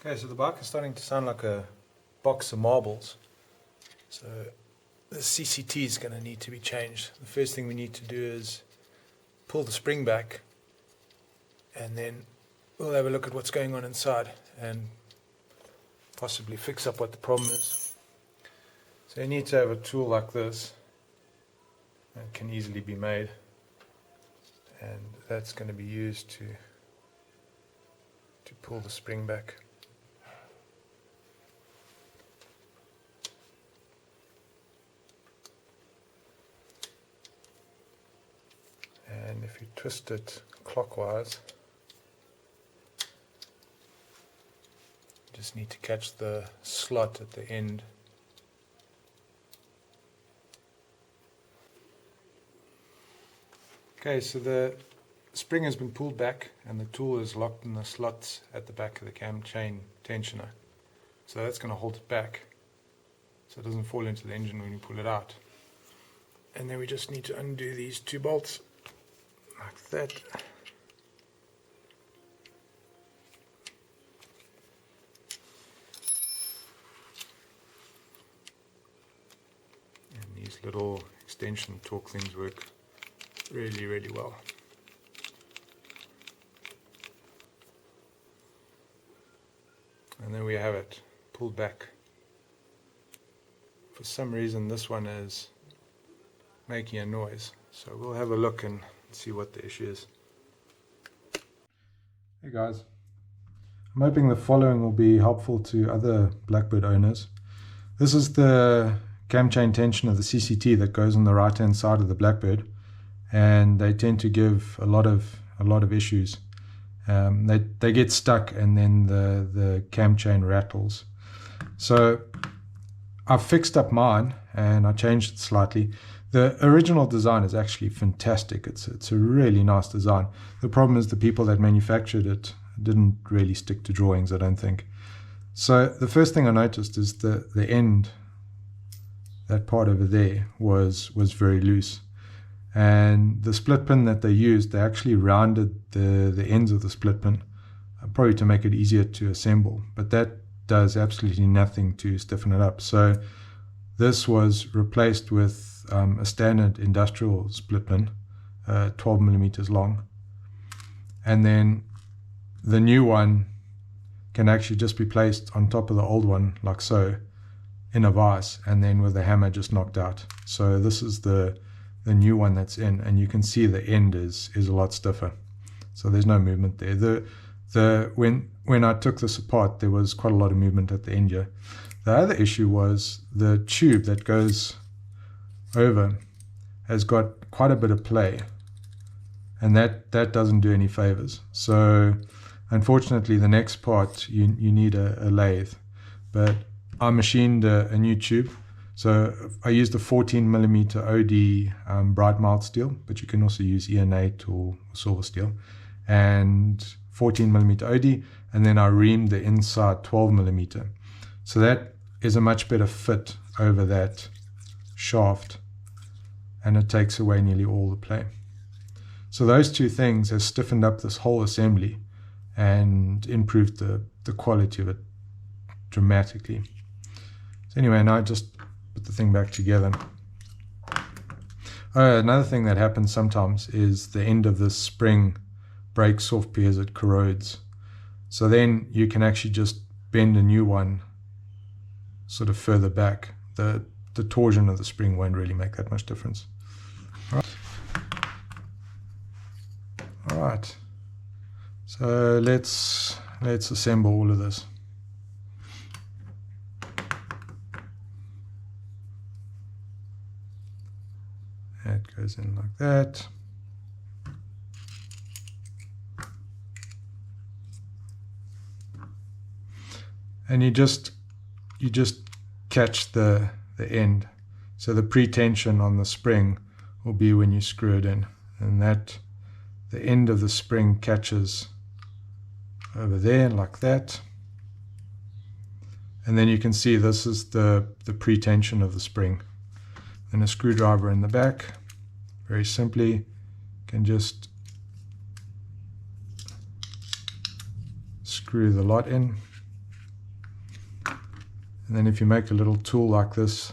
Okay, so the bike is starting to sound like a box of marbles. So the CCT is going to need to be changed. The first thing we need to do is pull the spring back, and then we'll have a look at what's going on inside and possibly fix up what the problem is. So you need to have a tool like this. It can easily be made, and that's going to be used to pull the spring back. And if you twist it clockwise, you just need to catch the slot at the end. Okay, so the spring has been pulled back and the tool is locked in the slots at the back of the cam chain tensioner. So that's going to hold it back so it doesn't fall into the engine when you pull it out. And then we just need to undo these two bolts like that. And these little extension torque things work really, really well. And there we have it, pulled back. For some reason this one is making a noise, so we'll have a look and see what the issue is. Hey guys, I'm hoping the following will be helpful to other Blackbird owners. This is the cam chain tension of the CCT that goes on the right hand side of the Blackbird, and they tend to give a lot of issues. They get stuck and then the cam chain rattles. So I've fixed up mine and I changed it slightly. The original design is actually fantastic. It's a really nice design. The problem is the people that manufactured it didn't really stick to drawings, I don't think. So the first thing I noticed is the end, that part over there was very loose. And the split pin that they used, they actually rounded the ends of the split pin, probably to make it easier to assemble. But that does absolutely nothing to stiffen it up. So this was replaced with a standard industrial split pin, 12 millimeters long. And then the new one can actually just be placed on top of the old one, like so, in a vise, and then with the hammer just knocked out. So this is the new one that's in, and you can see the end is a lot stiffer. So there's no movement there. When I took this apart, there was quite a lot of movement at the end here. The other issue was the tube that goes over has got quite a bit of play, and that doesn't do any favors. So unfortunately the next part you need a lathe, but I machined a new tube. So I used a 14 millimeter OD bright mild steel, but you can also use EN8 or silver steel, and 14 millimeter OD, and then I reamed the inside 12 millimeter. So that is a much better fit over that shaft, and it takes away nearly all the play. So those two things have stiffened up this whole assembly and improved the quality of it dramatically. So anyway, now I just put the thing back together. Another thing that happens sometimes is the end of this spring breaks off because it corrodes. So then you can actually just bend a new one sort of further back. The torsion of the spring won't really make that much difference. All right. So let's assemble all of this. It goes in like that. And you just catch the end. So the pre-tension on the spring will be when you screw it in, and that the end of the spring catches over there like that. And then you can see this is the pre-tension of the spring. And a screwdriver in the back, very simply, can just screw the lot in. And then if you make a little tool like this,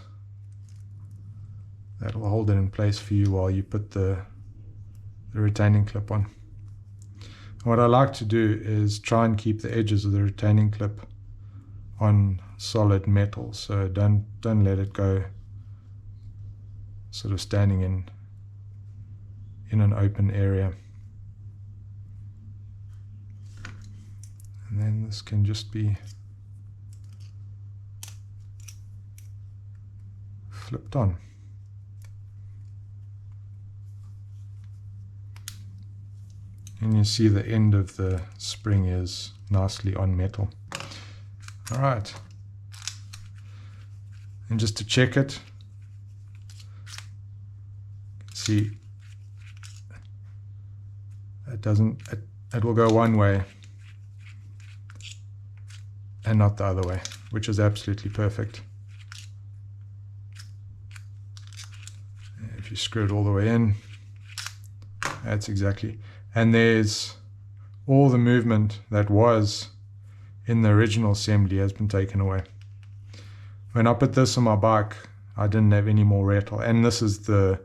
that'll hold it in place for you while you put the retaining clip on. What I like to do is try and keep the edges of the retaining clip on solid metal, so don't let it go sort of standing in an open area. And then this can just be flipped on. And you see the end of the spring is nicely on metal. Alright, and just to check it, see it will go one way and not the other way, which is absolutely perfect. If you screw it all the way in, that's exactly. And there's all the movement that was in the original assembly has been taken away. When I put this on my bike, I didn't have any more rattle, and this is the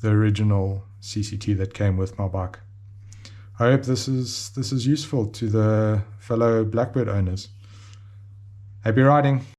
original CCT that came with my bike. I hope this is useful to the fellow Blackbird owners. Happy riding!